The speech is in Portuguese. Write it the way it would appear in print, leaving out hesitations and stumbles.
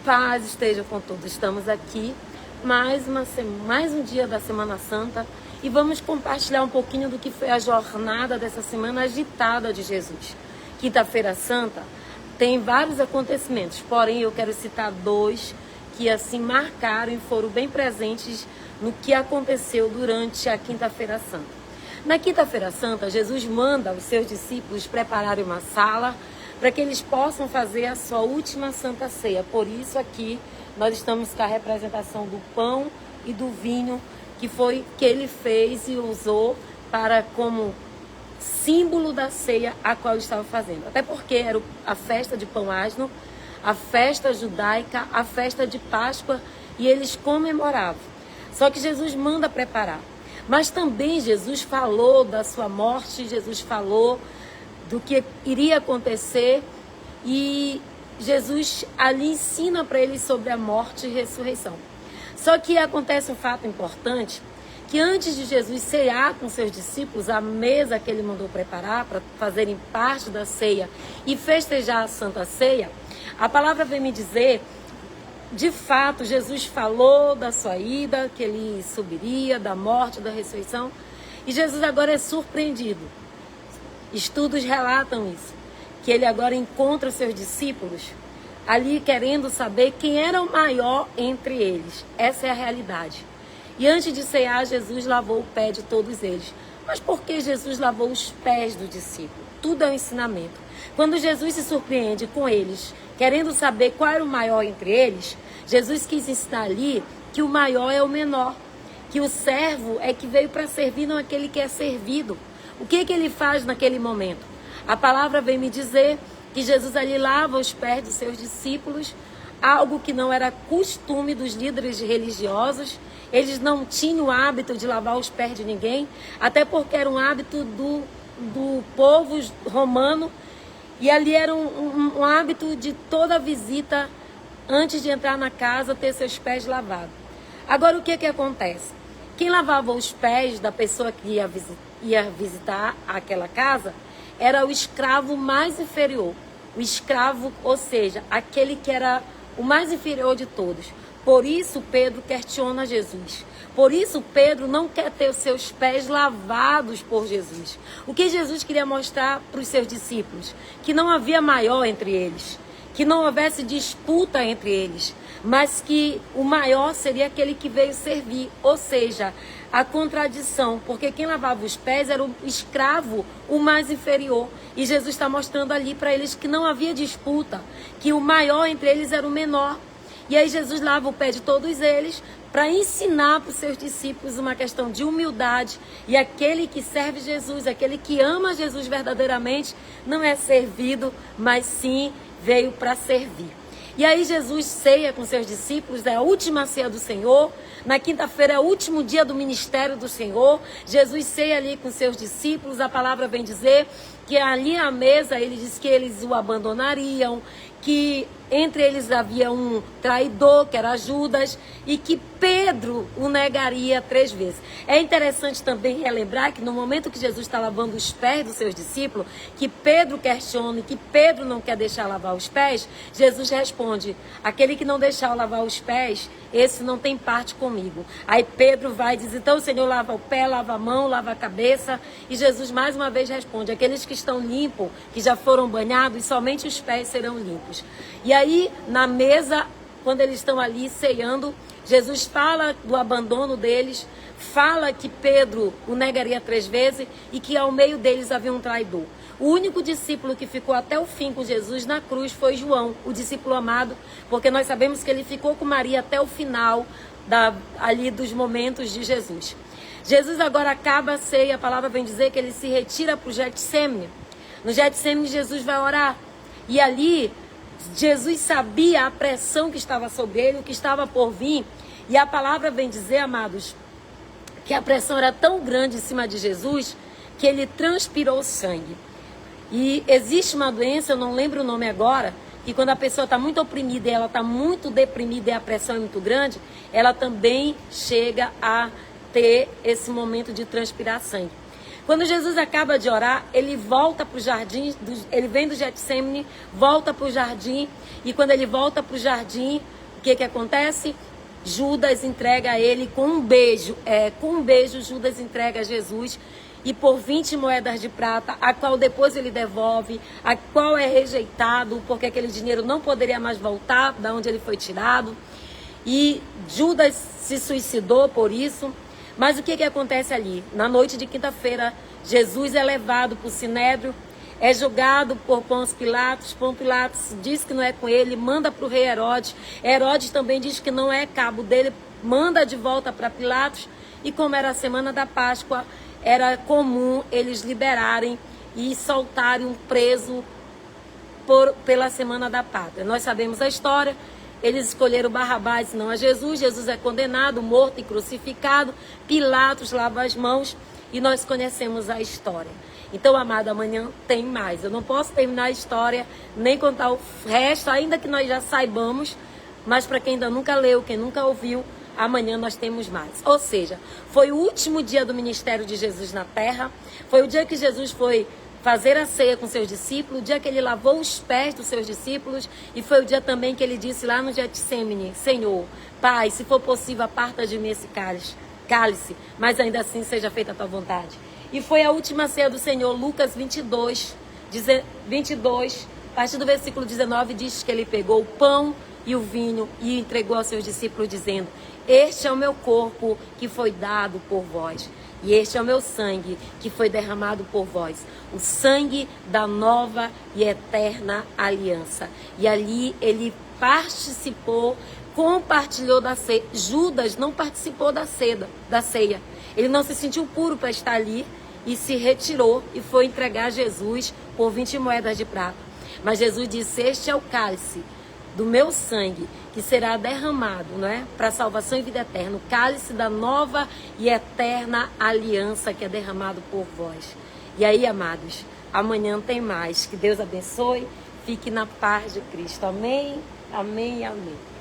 Paz esteja com todos. Estamos aqui mais um dia da Semana Santa e vamos compartilhar um pouquinho do que foi a jornada dessa semana agitada de Jesus. Quinta-feira Santa tem vários acontecimentos, porém eu quero citar dois que assim marcaram e foram bem presentes no que aconteceu durante a Quinta-feira Santa. Na Quinta-feira Santa, Jesus manda os seus discípulos prepararem uma sala para que eles possam fazer a sua última Santa Ceia. Por isso aqui nós estamos com a representação do pão e do vinho que ele fez e usou para como símbolo da ceia a qual ele estava fazendo. Até porque era a festa de pão asno, a festa judaica, a festa de Páscoa, e eles comemoravam. Só que Jesus manda preparar. Mas também Jesus falou da sua morte, Jesus falou do que iria acontecer, e Jesus ali ensina para eles sobre a morte e ressurreição. Só que acontece um fato importante, que antes de Jesus cear com seus discípulos, a mesa que ele mandou preparar para fazerem parte da ceia e festejar a Santa Ceia, a palavra vem me dizer, de fato, Jesus falou da sua ida, que ele subiria, da morte, da ressurreição, e Jesus agora é surpreendido. Estudos relatam isso, que ele agora encontra os seus discípulos ali querendo saber quem era o maior entre eles. Essa é a realidade. E antes de cear, Jesus lavou o pé de todos eles. Mas por que Jesus lavou os pés do discípulo? Tudo é um ensinamento. Quando Jesus se surpreende com eles, querendo saber qual era o maior entre eles, Jesus quis ensinar ali que o maior é o menor, que o servo é que veio para servir, não aquele que é servido. O que ele faz naquele momento? A palavra vem me dizer que Jesus ali lava os pés dos seus discípulos, algo que não era costume dos líderes religiosos. Eles não tinham o hábito de lavar os pés de ninguém, até porque era um hábito do povo romano, e ali era um hábito de toda visita, antes de entrar na casa, ter seus pés lavados. Agora, o que acontece? Quem lavava os pés da pessoa que ia visitar aquela casa era o escravo mais inferior. O escravo, ou seja, aquele que era o mais inferior de todos. Por isso Pedro questiona Jesus. Por isso Pedro não quer ter os seus pés lavados por Jesus. O que Jesus queria mostrar para os seus discípulos? Que não havia maior entre eles. Que não houvesse disputa entre eles. Mas que o maior seria aquele que veio servir. Ou seja, a contradição. Porque quem lavava os pés era o escravo, o mais inferior. E Jesus está mostrando ali para eles que não havia disputa. Que o maior entre eles era o menor. E aí Jesus lava o pé de todos eles para ensinar para os seus discípulos uma questão de humildade. E aquele que serve Jesus, aquele que ama Jesus verdadeiramente, não é servido, mas sim veio para servir. E aí Jesus ceia com seus discípulos, é a última ceia do Senhor. Na quinta-feira é o último dia do ministério do Senhor. Jesus ceia ali com seus discípulos. A palavra vem dizer que ali à mesa ele diz que eles o abandonariam, que entre eles havia um traidor, que era Judas, e que Pedro o negaria 3 vezes. É interessante também relembrar que no momento que Jesus está lavando os pés dos seus discípulos, que Pedro questiona e que Pedro não quer deixar lavar os pés, Jesus responde, aquele que não deixar lavar os pés, esse não tem parte comigo. Aí Pedro vai e diz, então o Senhor lava o pé, lava a mão, lava a cabeça, e Jesus mais uma vez responde, aqueles que estão limpos, que já foram banhados, somente os pés serão limpos. E aí, na mesa, quando eles estão ali ceando, Jesus fala do abandono deles, fala que Pedro o negaria 3 vezes e que ao meio deles havia um traidor. O único discípulo que ficou até o fim com Jesus na cruz foi João, o discípulo amado, porque nós sabemos que ele ficou com Maria até o final ali dos momentos de Jesus. Jesus agora acaba a ceia, a palavra vem dizer que ele se retira para o Getsêmani. No Getsêmani Jesus vai orar e ali Jesus sabia a pressão que estava sobre ele, o que estava por vir. E a palavra vem dizer, amados, que a pressão era tão grande em cima de Jesus que ele transpirou sangue. E existe uma doença, eu não lembro o nome agora, que quando a pessoa está muito oprimida e ela está muito deprimida e a pressão é muito grande, ela também chega a ter esse momento de transpirar sangue. Quando Jesus acaba de orar, ele volta para o jardim, ele vem do Getsemane, volta para o jardim, e quando ele volta para o jardim, o que acontece? Judas entrega a ele com um beijo. Com um beijo, Judas entrega a Jesus, e por 20 moedas de prata, a qual depois ele devolve, a qual é rejeitado, porque aquele dinheiro não poderia mais voltar da onde ele foi tirado. E Judas se suicidou por isso. Mas o que acontece ali? Na noite de quinta-feira, Jesus é levado para o Sinédrio, é julgado por Pôncio Pilatos. Pôncio Pilatos diz que não é com ele, manda para o rei Herodes. Herodes também diz que não é cabo dele, manda de volta para Pilatos. E como era a semana da Páscoa, era comum eles liberarem e soltarem um preso pela semana da pátria. Nós sabemos a história. Eles escolheram Barrabás e não a Jesus. Jesus é condenado, morto e crucificado. Pilatos lava as mãos e nós conhecemos a história. Então, amado, amanhã tem mais. Eu não posso terminar a história, nem contar o resto, ainda que nós já saibamos. Mas para quem ainda nunca leu, quem nunca ouviu, amanhã nós temos mais. Ou seja, foi o último dia do ministério de Jesus na terra. Foi o dia que Jesus foi fazer a ceia com seus discípulos, o dia que ele lavou os pés dos seus discípulos, e foi o dia também que ele disse lá no Getsemane: Senhor, Pai, se for possível, aparta de mim esse cálice, mas ainda assim seja feita a tua vontade. E foi a última ceia do Senhor. Lucas 22, a partir do versículo 19, diz que ele pegou o pão e o vinho e entregou aos seus discípulos, dizendo: este é o meu corpo que foi dado por vós. E este é o meu sangue que foi derramado por vós, o sangue da nova e eterna aliança. E ali ele participou, compartilhou da ceia. Judas não participou da ceia. Ele não se sentiu puro para estar ali e se retirou e foi entregar a Jesus por 20 moedas de prata. Mas Jesus disse: este é o cálice do meu sangue, que será derramado, não é? Para salvação e vida eterna. O cálice da nova e eterna aliança que é derramado por vós. E aí, amados, amanhã tem mais. Que Deus abençoe. Fique na paz de Cristo. Amém, amém e amém.